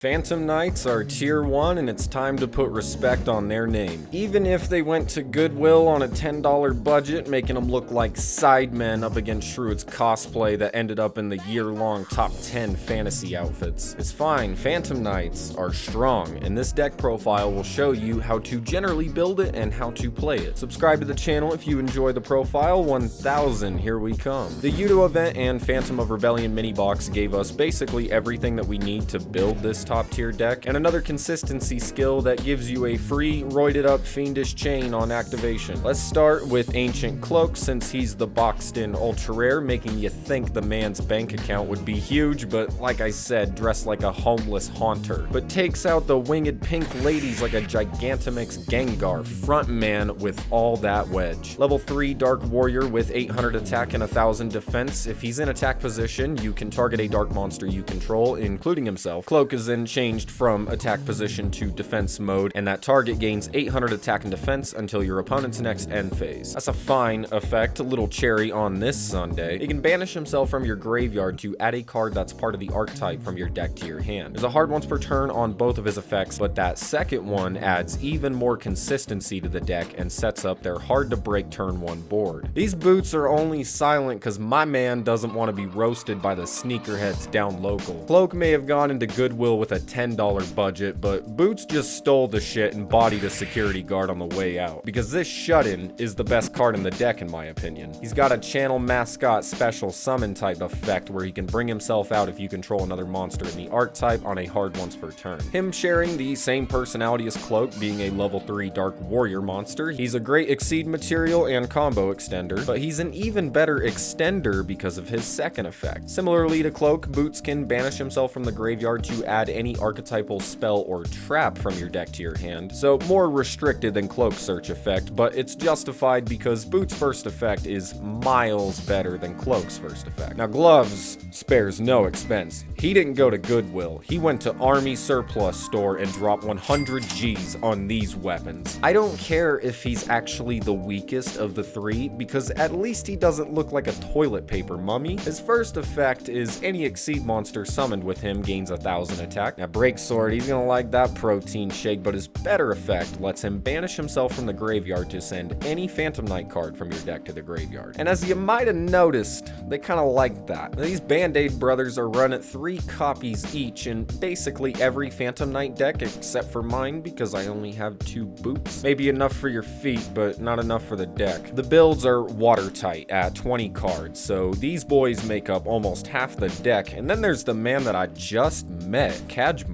Phantom Knights are tier 1 and it's time to put respect on their name. Even if they went to Goodwill on a $10 budget, making them look like sidemen up against Shroud's cosplay that ended up in the year-long top 10 fantasy outfits. It's fine, Phantom Knights are strong, and this deck profile will show you how to generally build it and how to play it. Subscribe to the channel if you enjoy the profile. 1000, here we come. The Udo event and Phantom of Rebellion mini box gave us basically everything that we need to build this top tier deck, and another consistency skill that gives you a free roided up fiendish chain on activation. Let's start with Ancient Cloak, since he's the boxed in ultra rare, making you think the man's bank account would be huge, but like I said, dressed like a homeless haunter, but takes out the winged pink ladies like a Gigantomix Gengar, front man with all that wedge. Level 3 Dark Warrior with 800 attack and 1000 defense. If he's in attack position, you can target a dark monster you control, including himself. Cloak is then changed from attack position to defense mode, and that target gains 800 attack and defense until your opponent's next end phase. That's a fine effect, a little cherry on this Sunday. He can banish himself from your graveyard to add a card that's part of the archetype from your deck to your hand. There's a hard once per turn on both of his effects, but that second one adds even more consistency to the deck and sets up their hard to break turn 1 board. These boots are only silent because my man doesn't want to be roasted by the sneakerheads down local. Cloak may have gone into Goodwill with a $10 budget, but Boots just stole the shit and bodied a security guard on the way out, because this shut-in is the best card in the deck in my opinion. He's got a channel mascot special summon type effect where he can bring himself out if you control another monster in the archetype on a hard once per turn. Him sharing the same personality as Cloak, being a level 3 Dark Warrior monster, he's a great exceed material and combo extender, but he's an even better extender because of his second effect. Similarly to Cloak, Boots can banish himself from the graveyard to add any archetypal spell or trap from your deck to your hand, so more restricted than Cloak's search effect, but it's justified because Boots' first effect is miles better than Cloak's first effect. Now Gloves spares no expense. He didn't go to Goodwill, he went to Army Surplus store and dropped 100 G's on these weapons. I don't care if he's actually the weakest of the three, because at least he doesn't look like a toilet paper mummy. His first effect is any exceed monster summoned with him gains 1000 attack. Now Breaksword, he's gonna like that protein shake, but his better effect lets him banish himself from the graveyard to send any Phantom Knight card from your deck to the graveyard. And as you might have noticed, they kind of like that. Now, these Band-Aid brothers are run at 3 copies each in basically every Phantom Knight deck except for mine, because I only have 2 boots. Maybe enough for your feet, but not enough for the deck. The builds are watertight at 20 cards, so these boys make up almost half the deck. And then there's the man that I just met,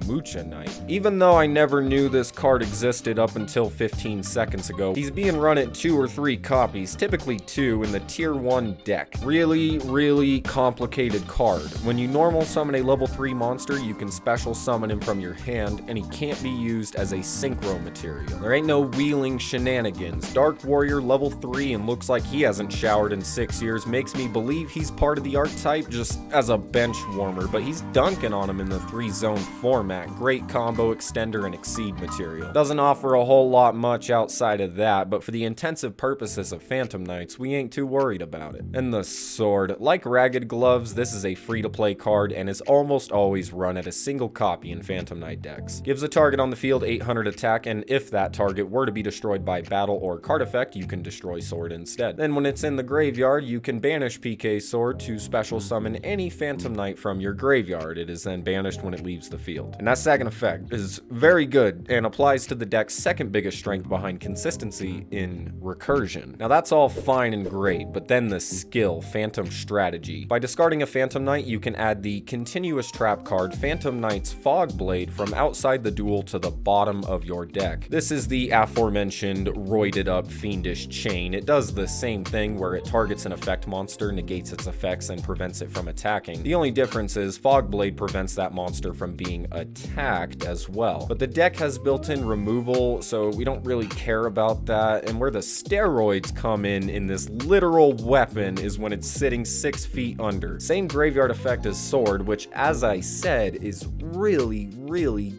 Mucha Knight. Even though I never knew this card existed up until 15 seconds ago, he's being run at 2 or 3 copies, typically 2 in the tier 1 deck. Really complicated card. When you normal summon a level 3 monster, you can special summon him from your hand, and he can't be used as a synchro material. There ain't no wheeling shenanigans. Dark Warrior level 3 and looks like he hasn't showered in 6 years makes me believe he's part of the archetype just as a bench warmer, but he's dunking on him in the 3-zone format. Great combo extender and exceed material. Doesn't offer a whole lot much outside of that, but for the intensive purposes of Phantom Knights, we ain't too worried about it. And the sword. Like Ragged Gloves, this is a free-to-play card and is almost always run at a single copy in Phantom Knight decks. Gives a target on the field 800 attack, and if that target were to be destroyed by battle or card effect, you can destroy sword instead. Then when it's in the graveyard, you can banish PK sword to special summon any Phantom Knight from your graveyard. It is then banished when it leaves the field. And that second effect is very good and applies to the deck's second biggest strength behind consistency in recursion. Now that's all fine and great, but then the skill, Phantom Strategy. By discarding a Phantom Knight, you can add the continuous trap card, Phantom Knight's Fog Blade, from outside the duel to the bottom of your deck. This is the aforementioned roided up fiendish chain. It does the same thing where it targets an effect monster, negates its effects, and prevents it from attacking. The only difference is Fog Blade prevents that monster from being attacked as well. But the deck has built-in removal, so we don't really care about that. And where the steroids come in this literal weapon is when it's sitting 6 feet under. Same graveyard effect as Sword, which, as I said, is really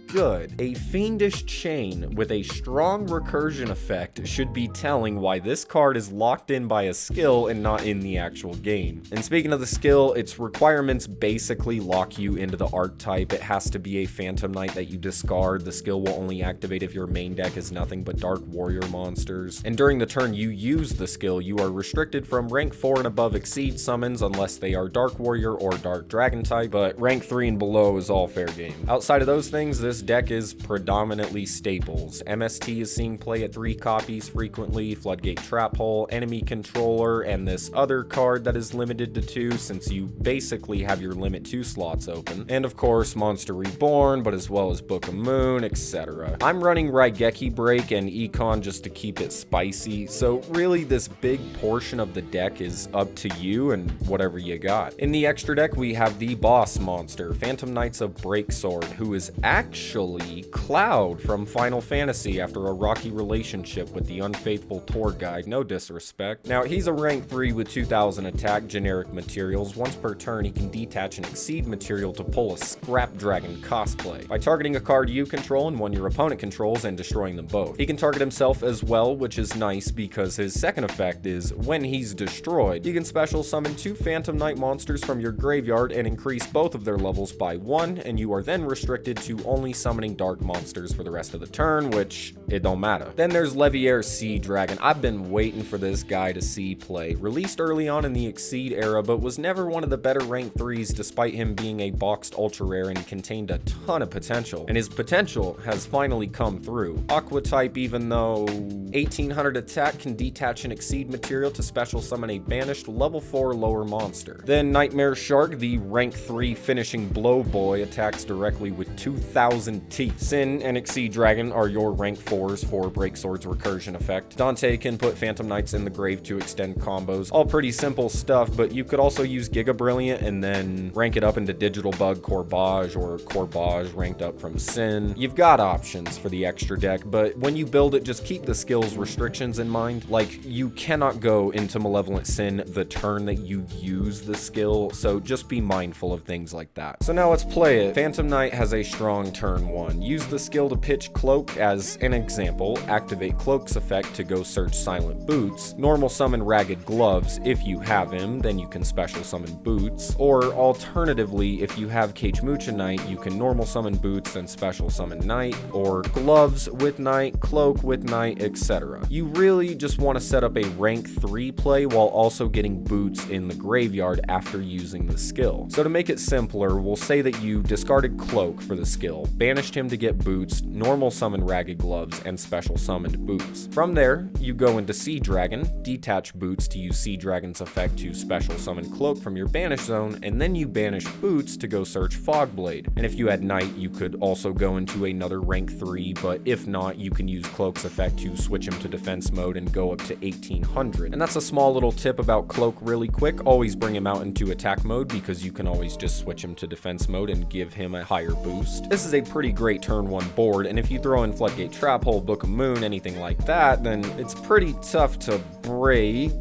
good. A fiendish chain with a strong recursion effect should be telling why this card is locked in by a skill and not in the actual game. And speaking of the skill, its requirements basically lock you into the archetype. It has to to be a Phantom Knight that you discard. The skill will only activate if your main deck is nothing but Dark Warrior monsters. And during the turn you use the skill, you are restricted from rank 4 and above Exceed summons unless they are Dark Warrior or Dark Dragon type, but rank 3 and below is all fair game. Outside of those things, this deck is predominantly staples. MST is seeing play at 3 copies frequently, Floodgate Trap Hole, Enemy Controller, and this other card that is limited to 2 since you basically have your limit 2 slots open. And of course, Monster Reborn, but as well as Book of Moon, etc. I'm running Raigeki Break and Econ just to keep it spicy, so really this big portion of the deck is up to you and whatever you got. In the extra deck, we have the boss monster, Phantom Knights of Breaksword, who is actually Cloud from Final Fantasy after a rocky relationship with the unfaithful tour guide, no disrespect. Now, he's a rank 3 with 2000 attack, generic materials. Once per turn, he can detach an Exceed material to pull a Scrap Dragon cosplay by targeting a card you control and one your opponent controls and destroying them both. He can target himself as well, which is nice because his second effect is when he's destroyed, you can special summon 2 Phantom Knight monsters from your graveyard and increase both of their levels by 1, and you are then restricted to only summoning dark monsters for the rest of the turn, which it don't matter. Then there's Levier Sea Dragon. I've been waiting for this guy to see play. Released early on in the Exceed era, but was never one of the better rank 3s despite him being a boxed ultra rare and contained a ton of potential. And his potential has finally come through. Aqua type, even though 1800 attack, can detach an Exceed material to special summon a banished level 4 lower monster. Then Nightmare Shark, the rank 3 finishing blow boy, attacks directly with 2000 teeth. Sin and Exceed Dragon are your rank 4s for Breaksword's recursion effect. Dante can put Phantom Knights in the grave to extend combos. All pretty simple stuff, but you could also use Giga Brilliant and then rank it up into Digital Bug Corbage or Corbage ranked up from Sin. You've got options for the extra deck, but when you build it, just keep the skills restrictions in mind. Like, you cannot go into Malevolent Sin the turn that you use the skill, so just be mindful of things like that. So now let's play it. Phantom Knight has a strong turn 1. Use the skill to pitch Cloak as an example. Activate Cloak's effect to go search Silent Boots. Normal summon Ragged Gloves. If you have him, then you can special summon Boots. Or alternatively, if you have Cage Mucha Knight, you can normal summon Boots, then special summon Knight, or Gloves with Knight, Cloak with Knight, etc. You really just want to set up a rank 3 play while also getting Boots in the graveyard after using the skill. So to make it simpler, we'll say that you discarded Cloak for the skill, banished him to get Boots, normal summon Ragged Gloves, and special summoned Boots. From there, you go into Sea Dragon, detach Boots to use Sea Dragon's effect to special summon Cloak from your banish zone, and then you banish Boots to go search Fogblade. And if you had Knight, you could also go into another rank 3, but if not, you can use Cloak's effect to switch him to defense mode and go up to 1800. And that's a small little tip about Cloak really quick. Always bring him out into attack mode because you can always just switch him to defense mode and give him a higher boost. This is a pretty great turn 1 board, and if you throw in Floodgate Trap Hole, Book of Moon, anything like that, then it's pretty tough to break.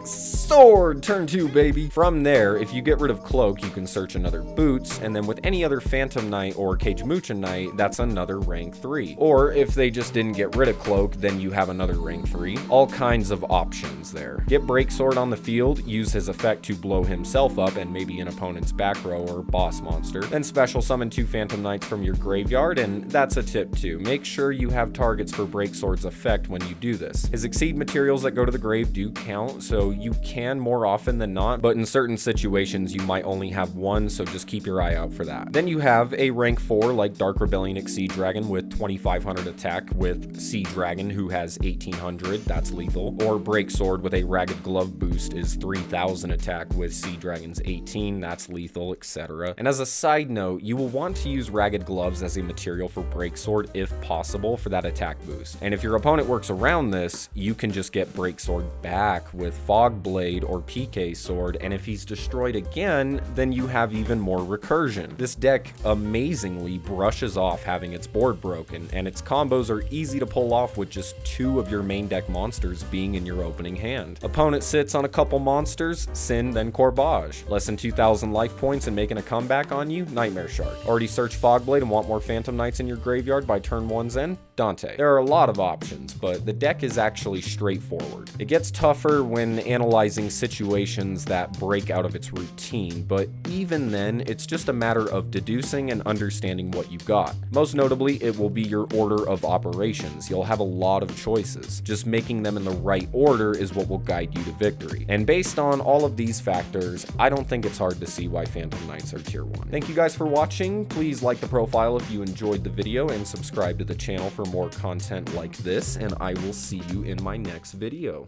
Sword, turn 2, baby. From there, if you get rid of Cloak, you can search another Boots, and then with any other Phantom Knight or Cage Mucha Knight, that's another rank 3. Or if they just didn't get rid of Cloak, then you have another rank 3. All kinds of options there. Get Breaksword on the field, use his effect to blow himself up and maybe an opponent's back row or boss monster. Then special summon 2 Phantom Knights from your graveyard, and that's a tip too. Make sure you have targets for Breaksword's effect when you do this. His Exceed materials that go to the grave do count, so you can more often than not, but in certain situations you might only have one, so just keep your eye out for that. Then you have a rank 4 like Dark Rebellion Exceed Dragon with 2500 attack with Sea Dragon who has 1800, that's lethal, or Breaksword with a Ragged Glove boost is 3000 attack with Sea Dragon's 18, that's lethal, etc. And as a side note, you will want to use Ragged Gloves as a material for Breaksword if possible for that attack boost. And if your opponent works around this, you can just get Breaksword back with Fogblade or PK Sword, and if he's destroyed again, then you have even more recursion. This deck amazingly brushes off having its board broken, and its combos are easy to pull off with just 2 of your main deck monsters being in your opening hand. Opponent sits on a couple monsters, Sin, then Corbage. Less than 2000 life points and making a comeback on you, Nightmare Shark. Already searched Fogblade and want more Phantom Knights in your graveyard by turn 1's end? Dante. There are a lot of options, but the deck is actually straightforward. It gets tougher when analyzing analyzing situations that break out of its routine, but even then, it's just a matter of deducing and understanding what you've got. Most notably, it will be your order of operations. You'll have a lot of choices. Just making them in the right order is what will guide you to victory. And based on all of these factors, I don't think it's hard to see why Phantom Knights are tier 1. Thank you guys for watching. Please like the profile if you enjoyed the video and subscribe to the channel for more content like this, and I will see you in my next video.